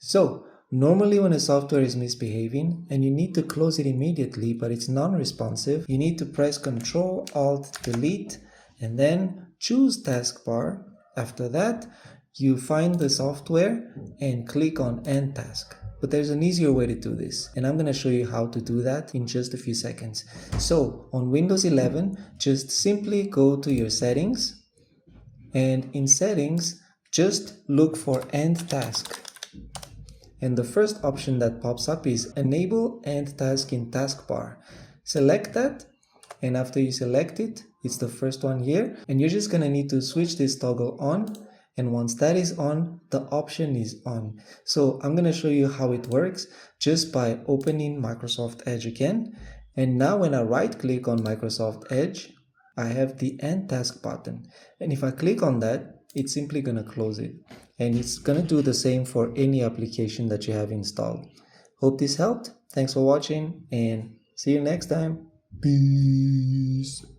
So, normally when a software is misbehaving and you need to close it immediately but it's non-responsive, you need to press Ctrl Alt Delete and then choose taskbar. After that, you find the software and click on End Task. But there's an easier way to do this, and I'm going to show you how to do that in just a few seconds. So, on Windows 11, just simply go to your settings, and in settings, just look for End Task. And the first option that pops up is Enable End Task in Taskbar. Select that, and after you select it, it's the first one here, and you're just going to need to switch this toggle on, and once that is on, the option is on. So I'm going to show you how it works just by opening Microsoft Edge again. And now when I right click on Microsoft Edge, I have the End Task button. And if I click on that, it's simply going to close it. And it's going to do the same for any application that you have installed. Hope this helped. Thanks for watching and see you next time. Peace.